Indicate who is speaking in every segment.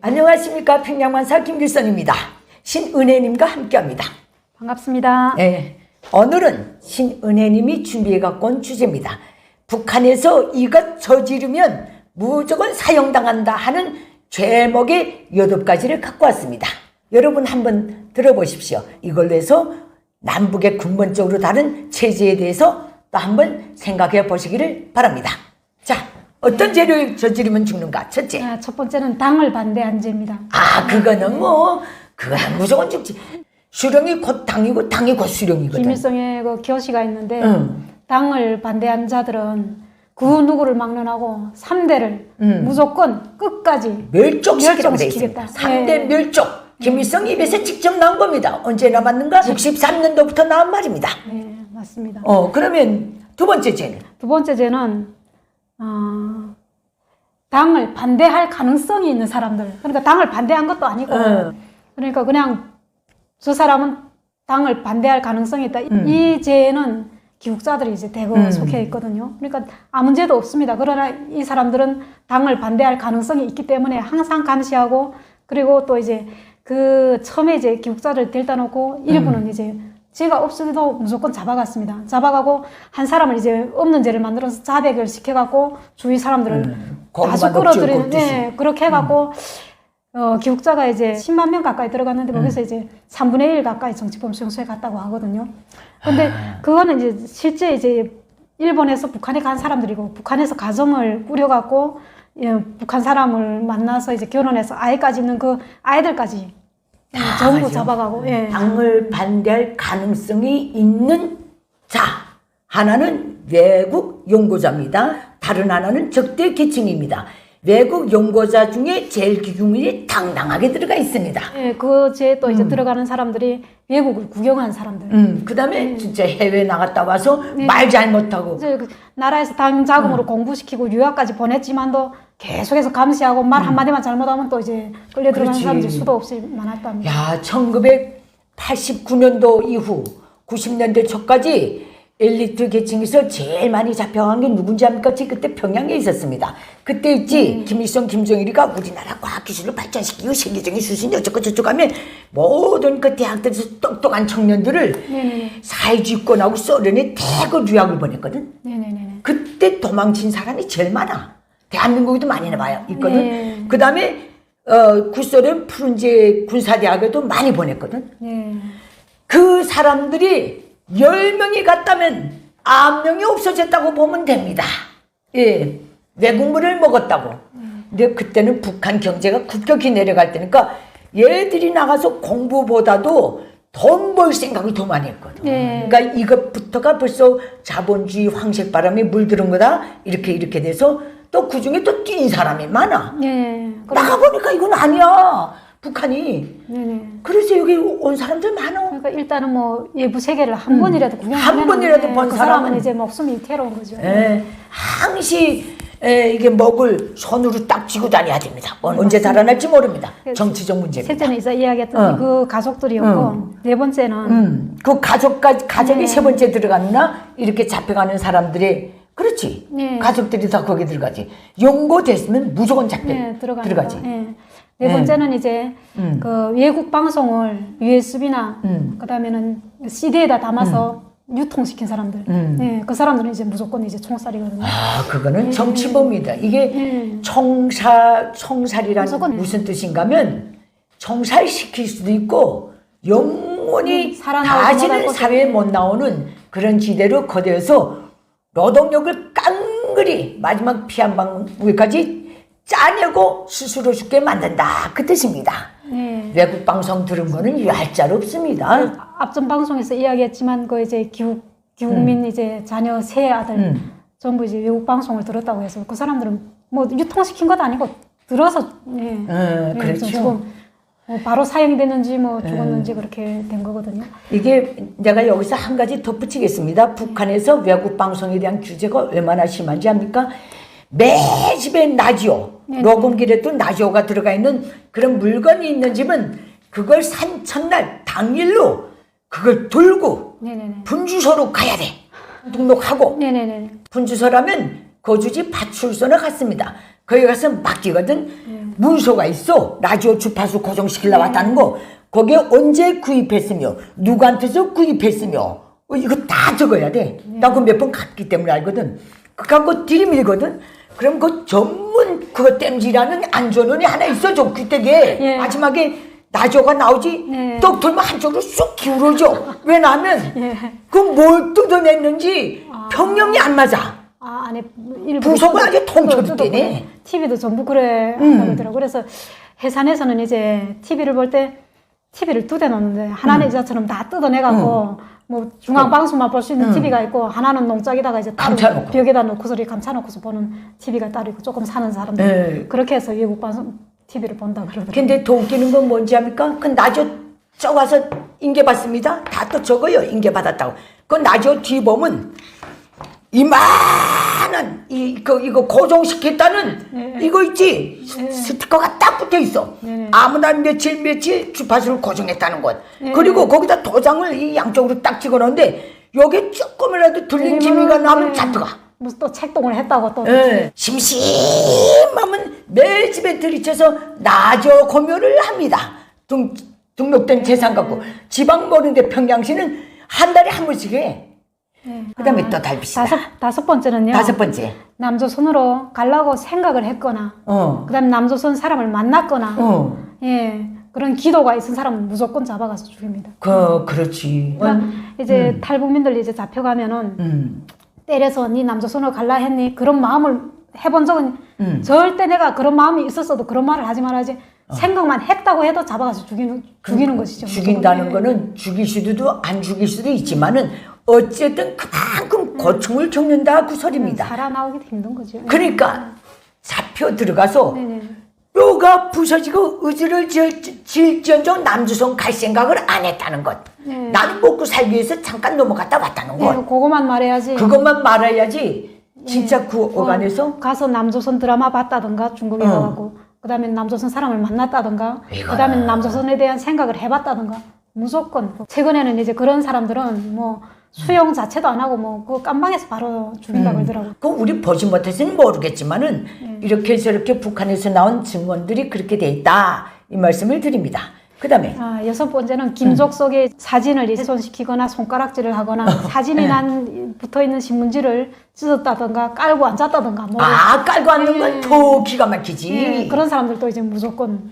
Speaker 1: 안녕하십니까. 평양만사 김길선입니다. 신은혜님과 함께합니다.
Speaker 2: 반갑습니다.
Speaker 1: 네, 오늘은 신은혜님이 준비해 갖고 온 주제입니다. 북한에서 이것 저지르면 무조건 사형당한다 하는 제목의 8가지를 갖고 왔습니다. 여러분 한번 들어보십시오. 이걸로 해서 남북의 근본적으로 다른 체제에 대해서 또 한번 생각해 보시기를 바랍니다. 자, 어떤 죄를 저지르면 죽는가? 첫째.
Speaker 2: 첫 번째는 당을 반대한 죄입니다.
Speaker 1: 그거는 그거는 무조건 죽지. 수령이 곧 당이고 당이 곧 수령이거든.
Speaker 2: 김일성의 그 교시가 있는데 당을 반대한 자들은 그 누구를 막론하고 3대를 무조건 끝까지
Speaker 1: 멸종시키라고 돼 있습니다. 3대 멸종. 김일성 입에서 직접 나온 겁니다. 언제 나왔는가? 63년도부터 나온 말입니다.
Speaker 2: 네, 맞습니다.
Speaker 1: 그러면 두 번째 죄는?
Speaker 2: 두 번째 죄는 당을 반대할 가능성이 있는 사람들. 그러니까 당을 반대한 것도 아니고 그러니까 그냥 저 사람은 당을 반대할 가능성이 있다. 이 죄는 기국자들이 이제 대거 속해 있거든요. 그러니까 아무 죄도 없습니다. 그러나 이 사람들은 당을 반대할 가능성이 있기 때문에 항상 감시하고, 그리고 또 이제 그 처음에 이제 기국자를 데려다 놓고 일부는 이제 죄가 없어도 무조건 잡아갔습니다. 잡아가고 한 사람을 이제 없는 죄를 만들어서 자백을 시켜갖고 주위 사람들을 다수 끌어들이는, 그렇게 해갖고 기국자가 이제 10만 명 가까이 들어갔는데 거기서 이제 3분의 1 가까이 정치범 수용소에 갔다고 하거든요. 근데 그거는 이제 실제 이제 일본에서 북한에 간 사람들이고, 북한에서 가정을 꾸려갖고 북한 사람을 만나서 이제 결혼해서 아이까지 있는 그 아이들까지 전부
Speaker 1: 맞아요.
Speaker 2: 잡아가고.
Speaker 1: 당을 반대할 가능성이 있는 자, 하나는 외국 용고자입니다. 다른 하나는 적대 계층입니다. 외국 용고자 중에 제일 기금이 당당하게 들어가 있습니다.
Speaker 2: 그 죄에 또 이제 들어가는 사람들이 외국을 구경한 사람들.
Speaker 1: 그 다음에 진짜 해외 나갔다 와서 말 잘못하고.
Speaker 2: 이제 그 나라에서 당 자금으로 공부시키고 유학까지 보냈지만도 계속해서 감시하고 말 한마디만 잘못하면 또 이제 끌려 들어가는 사람들이 수도 없이 많았답니다.
Speaker 1: 야, 1989년도 이후 90년대 초까지 엘리트 계층에서 제일 많이 잡혀간 게 누군지 압니까? 그때 평양에 있었습니다. 그때 있지, 김일성, 김정일이가 우리나라 과학기술을 발전시키고 세계적인 수준이 어쩌고저쩌고 하면 모든 그 대학들에서 똑똑한 청년들을 사회주의권하고 소련에 대거 유학을 보냈거든. 그때 도망친 사람이 제일 많아. 대한민국에도 많이 있거든. 그 다음에 구소련 푸른제 군사대학에도 많이 보냈거든. 그 사람들이 10명이 갔다면 9명이 없어졌다고 보면 됩니다. 외국물을 먹었다고. 근데 그때는 북한 경제가 급격히 내려갈 때니까 얘들이 나가서 공부보다도 돈 벌 생각을 더 많이 했거든. 그러니까 이것부터가 벌써 자본주의 황색바람이 물들은 거다. 이렇게 돼서 또 그중에 또 뛴 사람이 많아. 나가보니까 이건 아니야. 북한이. 그래서 여기 온 사람들 많아.
Speaker 2: 그러니까 일단은 뭐 외부 세계를 한 번이라도
Speaker 1: 한 번이라도 본
Speaker 2: 그
Speaker 1: 사람은
Speaker 2: 이제 목숨이 태로운 거죠.
Speaker 1: 항시 이게 먹을 손으로 딱 쥐고 다녀야 됩니다. 언제 달아날지 모릅니다. 정치적 문제입니다.
Speaker 2: 셋째는 이제 이야기했던 그 가족들이었고, 네 번째는
Speaker 1: 그 가족이 세 번째 들어갔나? 이렇게 잡혀가는 사람들이, 그렇지. 가족들이 다 거기 들어가지. 연고됐으면 무조건 들어가지.
Speaker 2: 네 번째는 이제 그 외국 방송을 USB나 그다음에는 CD에다 담아서 유통시킨 사람들. 그 사람들은 이제 무조건 이제 총살이거든요.
Speaker 1: 그거는 정치범이다. 이게 총살이란 무슨 뜻인가 하면 총살시킬 수도 있고 영원히 다시는 사회에 못 나오는 그런 지대로 거대해서 노동력을 깡그리 마지막 피 한 방울까지 짜내고 스스로 죽게 만든다. 그 뜻입니다. 외국 방송 들은 거는 얄짤 없습니다.
Speaker 2: 앞전 방송에서 이야기했지만 그 이제 기국민 이제 자녀 세 아들 전부 이제 외국 방송을 들었다고 해서 그 사람들은 뭐 유통시킨 것도 아니고 들어서
Speaker 1: 그렇죠.
Speaker 2: 바로 사형이 됐는지 뭐 죽었는지 그렇게 된 거거든요.
Speaker 1: 이게 내가 여기서 한 가지 덧붙이겠습니다. 북한에서 외국 방송에 대한 규제가 얼마나 심한지 압니까? 매 집에 라디오, 녹음기에도 라디오가 들어가 있는 그런 물건이 있는 집은 그걸 산 첫날 당일로 그걸 들고 분주소로 가야 돼. 등록하고 분주소라면 거주지 파출소나 갔습니다. 거기 가서 막 뛰거든. 문서가 있어. 라디오 주파수 고정시키려 왔다는 거. 거기에 언제 구입했으며 누구한테서 구입했으며 이거 다 적어야 돼. 나 그거 몇 번 갔기 때문에 알거든. 그거 들이밀거든. 그럼 그 전문 그거 땜질하는 안전원이 하나 있어. 저 귀때기에
Speaker 2: 예.
Speaker 1: 마지막에 나조가 나오지.
Speaker 2: 예.
Speaker 1: 떡 돌면 한쪽으로 쑥 기울어져. 왜냐하면
Speaker 2: 예.
Speaker 1: 그 뭘 뜯어냈는지 평형이 안 맞아.
Speaker 2: 안에 일부
Speaker 1: 부속은 아주 통째로
Speaker 2: TV도 전부 그래 하더라고. 그래서 해산에서는 이제 TV를 볼 때 TV를 두 대 놓는데 하나는 이자처럼 다 뜯어내갖고 뭐 중앙 방송만 볼 수 있는 TV가 있고 하나는 농장에다가 이제 따로
Speaker 1: 감춰놓고.
Speaker 2: 벽에다 놓고서 이렇게 감춰놓고서 보는 TV가 따로 있고 조금 사는 사람들
Speaker 1: 네.
Speaker 2: 그렇게 해서 외국 방송 TV를 본다 그러더라고요.
Speaker 1: 근데 더 웃기는 건 뭔지 압니까? 그 나조 적어서 인계받습니다. 다 또 적어요. 인계받았다고. 그 나조 뒤보면 이만한 이거 고정시켰다는 이거 있지. 스티커가 딱 붙어 있어. 아무나 며칠 주파수를 고정했다는 것. 그리고 거기다 도장을 이 양쪽으로 딱 찍어놓는데 여기 조금이라도 들린 기미가 나면 잡혀가.
Speaker 2: 무슨 또 책동을 했다고 또.
Speaker 1: 심심하면 매일 집에 들이쳐서 나조 공연을 합니다. 등록된 재산 갖고. 지방 모르는데 평양시는 한 달에 한 번씩 해. 그 다음에 또 달빛이다.
Speaker 2: 다섯 번째는요.
Speaker 1: 다섯 번째.
Speaker 2: 남조선으로 가려고 생각을 했거나, 그 다음에 남조선 사람을 만났거나, 예, 그런 기도가 있은 사람은 무조건 잡아가서 죽입니다.
Speaker 1: 그렇지.
Speaker 2: 그러니까 이제 탈북민들 이제 잡혀가면은, 때려서 니 남조선으로 갈라 했니? 그런 마음을 해본 적은 절대 내가 그런 마음이 있었어도 그런 말을 하지 말아야지. 생각만 했다고 해도 잡아가서 죽이는 것이죠.
Speaker 1: 죽인다는 거는 죽일 수도 안 죽일 수도 있지만은 어쨌든 그만큼 고충을 겪는다 그 소리입니다.
Speaker 2: 살아나오기도 힘든 거죠.
Speaker 1: 그러니까 잡혀 들어가서
Speaker 2: 네네.
Speaker 1: 뼈가 부서지고 의지를 질지언정 남조선 갈 생각을 안 했다는 것. 나는 먹고 살기 위해서 잠깐 넘어갔다 왔다는 것.
Speaker 2: 그거만 말해야지.
Speaker 1: 그것만 말해야지. 진짜 그 어간에서
Speaker 2: 가서 남조선 드라마 봤다던가 중국에 가고 그 다음에 남조선 사람을 만났다던가 그 다음에 남조선에 대한 생각을 해봤다던가 무조건. 최근에는 이제 그런 사람들은 뭐 수용 자체도 안 하고 뭐 그 깜방에서 바로 죽인다고 그러더라고요.
Speaker 1: 그 우리 보지 못해서는 모르겠지만은 이렇게 저렇게 북한에서 나온 증언들이 그렇게 돼 있다 이 말씀을 드립니다. 그 다음에
Speaker 2: 여섯 번째는 김족 속의 사진을 훼손시키거나 손가락질을 하거나 사진이 붙어있는 신문지를 찢었다던가 깔고 앉았다던가 뭐
Speaker 1: 깔고 앉는 건 더 기가 막히지.
Speaker 2: 그런 사람들도 이제 무조건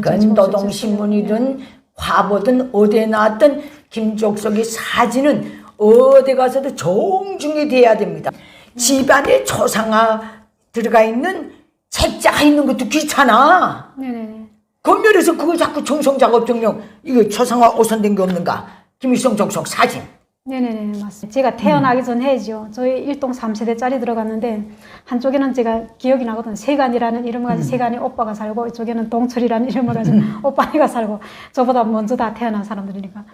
Speaker 1: 그건 노동신문이든 화보든 어디에 나왔든 김족석의 사진은 어디 가서도 정중히 돼야 됩니다. 집안에 초상화 들어가 있는 책자가 있는 것도 귀찮아.
Speaker 2: 네네네.
Speaker 1: 검열에서 그걸 자꾸 정성작업정령 이거 초상화 오선된 게 없는가? 김일성 정석 사진.
Speaker 2: 네네네 맞습니다. 제가 태어나기 전 해죠. 저희 일동 3세대짜리 들어갔는데 한쪽에는 제가 기억이 나거든요. 세간이라는 이름을 가지고 세간이 오빠가 살고 이쪽에는 동철이라는 이름을 가지고 오빠가 살고 저보다 먼저 다 태어난 사람들이니까.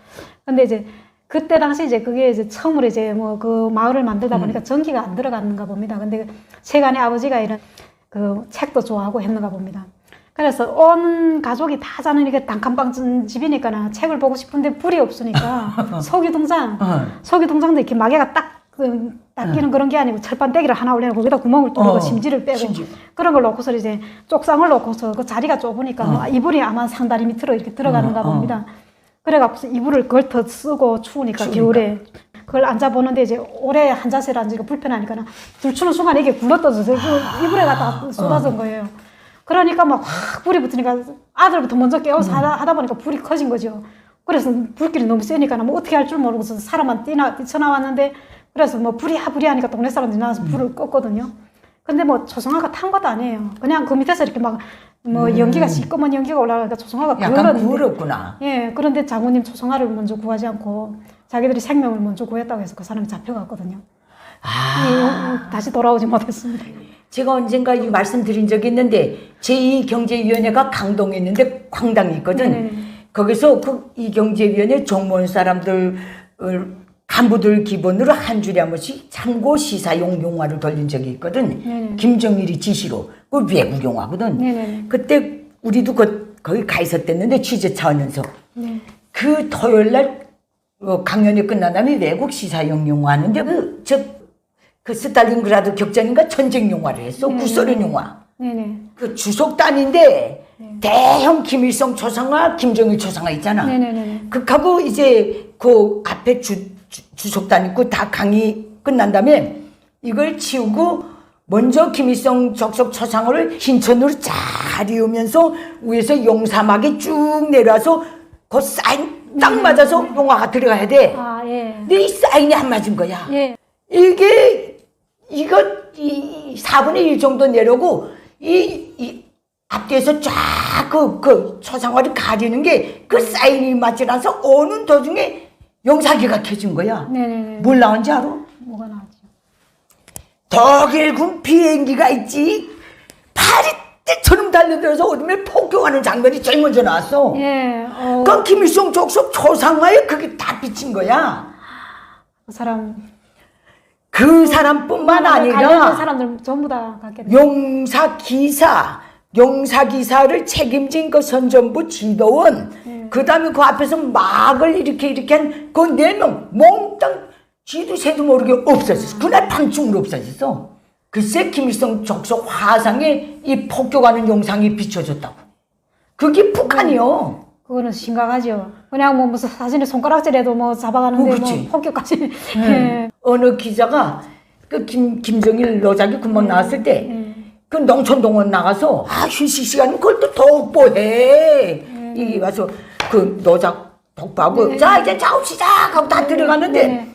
Speaker 2: 근데 이제 그때 당시 이제 그게 이제 처음으로 이제 뭐 그 마을을 만들다 보니까 전기가 안 들어갔는가 봅니다. 근데 세간의 아버지가 이런 그 책도 좋아하고 했는가 봅니다. 그래서 온 가족이 다 자는 이게 단칸방 집이니까 책을 보고 싶은데 불이 없으니까 석유동장도 이렇게 마개가 딱 끼는 그런 게 아니고 철판떼기를 하나 올려놓고 거기다 구멍을 뚫고 심지를 빼고 그런 걸 놓고서 이제 쪽상을 놓고서 그 자리가 좁으니까 뭐 이불이 아마 상다리 밑으로 이렇게 들어가는가 봅니다. 그래갖고 이불을 그걸 더 쓰고 추우니까 겨울에 그걸 앉아보는데 이제 오래 한 자세로 앉으니까 불편하니까 들추는 순간 이게 굴러떠져서 그 이불에 갖다 쏟아진 거예요. 그러니까 막 확 불이 붙으니까 아들부터 먼저 깨워서 하다 보니까 불이 커진 거죠. 그래서 불길이 너무 세니까 뭐 어떻게 할 줄 모르고서 사람만 뛰쳐나왔는데 그래서 뭐 불이야 하니까 동네 사람들이 나와서 불을 껐거든요. 근데 뭐 초성화가 탄 것도 아니에요. 그냥 그 밑에서 이렇게 막 뭐 연기가 시꺼먼 연기가 올라가니까 초성화가
Speaker 1: 약간 구울었구나.
Speaker 2: 예, 그런데 장모님 초성화를 먼저 구하지 않고 자기들이 생명을 먼저 구했다고 해서 그 사람이 잡혀갔거든요. 다시 돌아오지 못했습니다.
Speaker 1: 제가 언젠가 이 말씀드린 적이 있는데 제2경제위원회가 강동에 있는데 광당이 있거든. 거기서 그 이경제위원회 정무원 사람들 간부들 기본으로 한 줄에 한 번씩 참고 시사용 용화를 돌린 적이 있거든. 김정일이 지시로 그 외국 용화거든. 그때 우리도 거기 가 있었댔는데 취재 차원에서 그 토요일 날 강연이 끝난 다음에 외국 시사용 용화 하는데 그 스탈린그라드 격전인가 전쟁 영화를 했어.
Speaker 2: 네.
Speaker 1: 구소련 영화.
Speaker 2: 네네.
Speaker 1: 그 주석단인데 대형 김일성 초상화, 김정일 초상화 있잖아.
Speaker 2: 네네네.
Speaker 1: 그하고 이제 그 앞에 주석단 있고 다 강의 끝난 다음에 이걸 치우고 먼저 김일성 적석 초상화를 흰천으로 잘 이으면서 위에서 용사막이 쭉 내려와서 그 사인 딱 맞아서 영화가 들어가야 돼.
Speaker 2: 아, 예.
Speaker 1: 근데 이 사인이 안 맞은 거야.
Speaker 2: 예.
Speaker 1: 이거 4분의 1 정도 내려오고 이 앞뒤에서 쫙 그 초상화를 가리는 게 그 사인이 맞지 않아서 오는 도중에 용사기가 켜진 거야.
Speaker 2: 네네네.
Speaker 1: 뭘 나온지 알아?
Speaker 2: 뭐가 나왔죠?
Speaker 1: 독일군 비행기가 있지. 파리떼처럼 달려들어서 어둠에 폭격하는 장면이 제일 먼저 나왔어.
Speaker 2: 예.
Speaker 1: 그럼 김일성 족속 초상화에 그게 다 비친 거야.
Speaker 2: 그 사람.
Speaker 1: 그 사람뿐만
Speaker 2: 관련된
Speaker 1: 아니라
Speaker 2: 사람들 전부 다 갖게 돼.
Speaker 1: 용사기사를 책임진 그 선전부 지도원, 그 다음에 그 앞에서 막을 이렇게 한 그 4명, 몽땅 쥐도 새도 모르게 없어졌어. 그날 밤중으로 없어졌어. 글쎄, 김일성 족속 화상에 이 폭격하는 영상이 비춰졌다고. 그게 북한이요.
Speaker 2: 그거는 심각하죠. 그냥 뭐 무슨 사진에 손가락질해도 뭐 잡아가는데
Speaker 1: 그치.
Speaker 2: 뭐 폭격까지. 예.
Speaker 1: 어느 기자가 그 김정일 노작이 군번 나왔을 때 그 농촌동원 나가서 휴식 시간은 그걸 또 독보해. 이 와서 그 노작 독보하고 자 이제 작업시작 하고 다 들어갔는데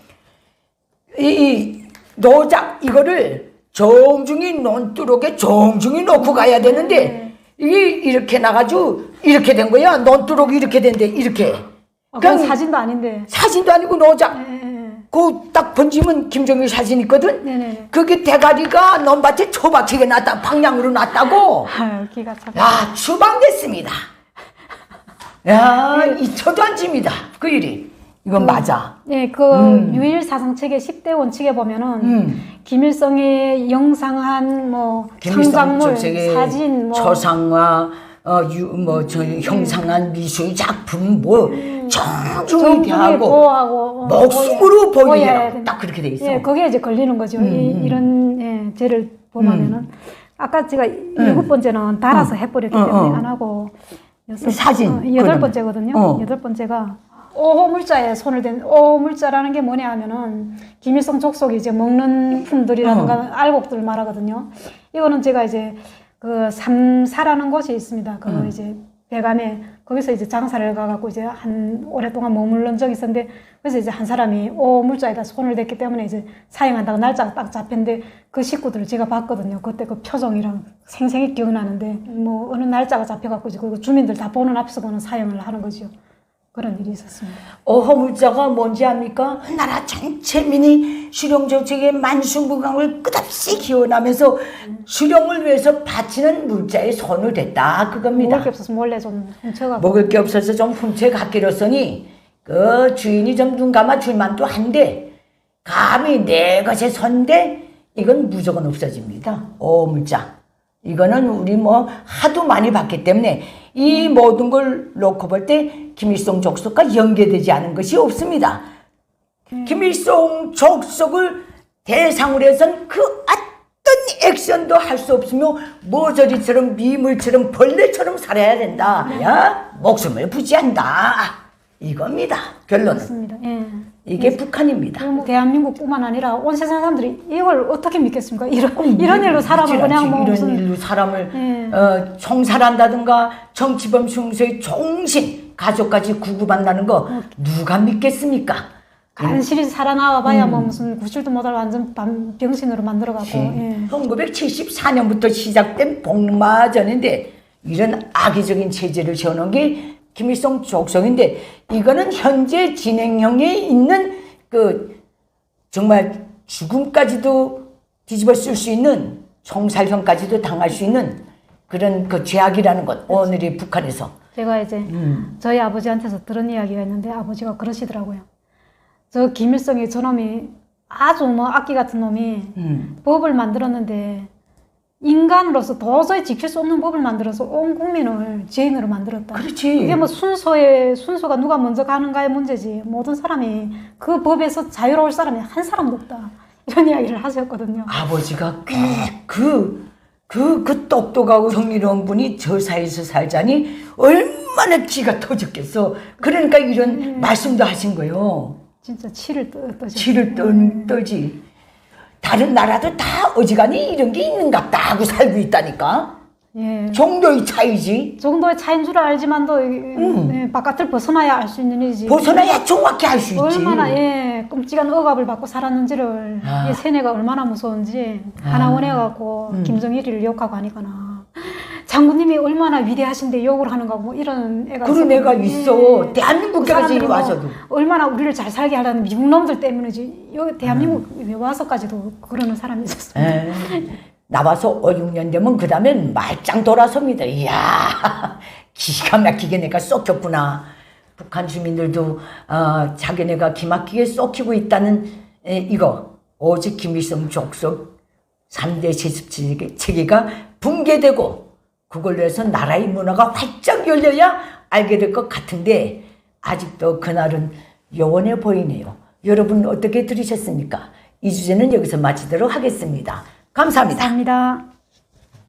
Speaker 1: 이 노작 이거를 정중히 논두럭에 정중히 놓고 가야 되는데 이게 이렇게 나가지고 이렇게 된 거야. 논두럭이 이렇게 된대. 이렇게.
Speaker 2: 그건 사진도 아닌데.
Speaker 1: 사진도 아니고 노작.
Speaker 2: 예.
Speaker 1: 그 딱 번지면 김정일 사진 있거든.
Speaker 2: 네네.
Speaker 1: 그게 대가리가 논밭에 초박히게 났다. 방향으로 났다고.
Speaker 2: 아유, 기가 참.
Speaker 1: 야, 추방됐습니다. 야, 잊혀도 안 집니다. 그 일이. 이건 맞아.
Speaker 2: 예, 그 유일 사상책의 10대 원칙에 보면은 김일성의 영상한 뭐 창작물, 사진, 뭐
Speaker 1: 초상화, 형상한 미술 작품 정중히 대하고
Speaker 2: 보호하고
Speaker 1: 목숨으로 보이해라. 딱 그렇게 돼 있어.
Speaker 2: 예, 거기에 이제 걸리는 거죠. 이런 죄를 범하면은 아까 제가 7번째는 달아서 해버렸기 때문에 안 하고
Speaker 1: 사진
Speaker 2: 8번째거든요. 8번째가 오호물자에 손을 댄 오호물자라는 게 뭐냐 하면은 김일성 족속이 이제 먹는 품들이라든가 알곡들 말하거든요. 이거는 제가 이제 그 삼사라는 곳이 있습니다. 그 이제 배감에 거기서 이제 장사를 가갖고 이제 한 오랫동안 머물른 적이 있었는데 그래서 이제 한 사람이 오물자에다 손을 댔기 때문에 이제 사형한다고 날짜가 딱 잡혔는데 그 식구들을 제가 봤거든요. 그때 그 표정이랑 생생히 기억나는데 뭐 어느 날짜가 잡혀갖고 이제 그 주민들 다 보는 앞에서 그는 사형을 하는 거죠. 그런 일이 있었습니다.
Speaker 1: 어허물자가 뭔지 압니까? 나라 전체민이 수령정책의 만수무강을 끝없이 기원하면서 수령을 위해서 바치는 물자에 손을 댔다 그겁니다.
Speaker 2: 먹을 게 없어서 몰래 좀 훔쳐가고.
Speaker 1: 먹을 게 없어서 좀 훔쳐갔기로서니 그 주인이 좀 눈 감아 줄만도 한데 감히 내 것에 손대 이건 무조건 없어집니다. 어물자. 이거는 우리 뭐 하도 많이 봤기 때문에 이 모든 걸 놓고 볼 때 김일성 족속과 연계되지 않은 것이 없습니다. 김일성 족속을 대상으로 해서는 그 어떤 액션도 할 수 없으며 모서리처럼 미물처럼 벌레처럼 살아야 된다. 야, 목숨을 부지한다. 이겁니다. 결론은.
Speaker 2: 맞습니다. 예.
Speaker 1: 이게 북한입니다.
Speaker 2: 뭐 대한민국뿐만 아니라 온 세상 사람들이 이걸 어떻게 믿겠습니까? 이런 일로 사람을 그냥 뭐
Speaker 1: 이런
Speaker 2: 무슨
Speaker 1: 일로 사람을 총살한다든가 정치범 흉소의 종신 가족까지 구구반다는 거 누가 믿겠습니까?
Speaker 2: 간신히 살아나와봐야 뭐 무슨 구실도 못할 완전 병신으로 만들어갖고. 예.
Speaker 1: 1974년부터 시작된 복마전인데 이런 악의적인 체제를 세워놓은 게 김일성 족속인데 이거는 현재 진행형에 있는 그 정말 죽음까지도 뒤집어 쓸 수 있는 총살형까지도 당할 수 있는 그런 그 죄악이라는 것 오늘의 북한에서
Speaker 2: 제가 이제 저희 아버지한테서 들은 이야기가 있는데 아버지가 그러시더라고요. 저 김일성이 저놈이 아주 뭐 악기 같은 놈이 법을 만들었는데 인간으로서 도저히 지킬 수 없는 법을 만들어서 온 국민을 죄인으로 만들었다.
Speaker 1: 그렇지.
Speaker 2: 이게 뭐 순서가 누가 먼저 가는가의 문제지. 모든 사람이 그 법에서 자유로울 사람이 한 사람도 없다. 이런 이야기를 하셨거든요.
Speaker 1: 아버지가 그 똑똑하고 정의로운 분이 저 사이에서 살자니 얼마나 기가 터졌겠어. 그러니까 이런 말씀도 하신 거예요.
Speaker 2: 진짜 치를 떠죠.
Speaker 1: 치를 떠지. 다른 나라도 다 어지간히 이런 게 있는갑다 하고 살고 있다니까.
Speaker 2: 예.
Speaker 1: 정도의 차이지.
Speaker 2: 정도의 차이인 줄 알지만도 예, 바깥을 벗어나야 알 수 있는 일이지.
Speaker 1: 벗어나야 정확히 알 수 있지.
Speaker 2: 얼마나 끔찍한 억압을 받고 살았는지를 이 세뇌가 얼마나 무서운지 하나원에 가고 김정일이를 욕하고 하니까나 장군님이 얼마나 위대하신데 욕을 하는가 뭐 이런 애가
Speaker 1: 그런 애가 있어. 대한민국까지
Speaker 2: 사람들이
Speaker 1: 와서도.
Speaker 2: 얼마나 우리를 잘 살게 하려는 미국 놈들 때문이지 여기 대한민국에 와서까지도 그러는 사람이 있었어.
Speaker 1: 나와서 5, 6년 되면 그 다음엔 말짱 돌아섭니다. 이야, 기가 막히게 내가 썩혔구나. 북한 주민들도 자기네가 기막히게 썩히고 있다는 이거 오직 김일성 족속 3대 제습체계가 붕괴되고 그걸로 해서 나라의 문화가 활짝 열려야 알게 될 것 같은데 아직도 그날은 요원해 보이네요. 여러분 어떻게 들으셨습니까? 이 주제는 여기서 마치도록 하겠습니다. 감사합니다.
Speaker 2: 감사합니다.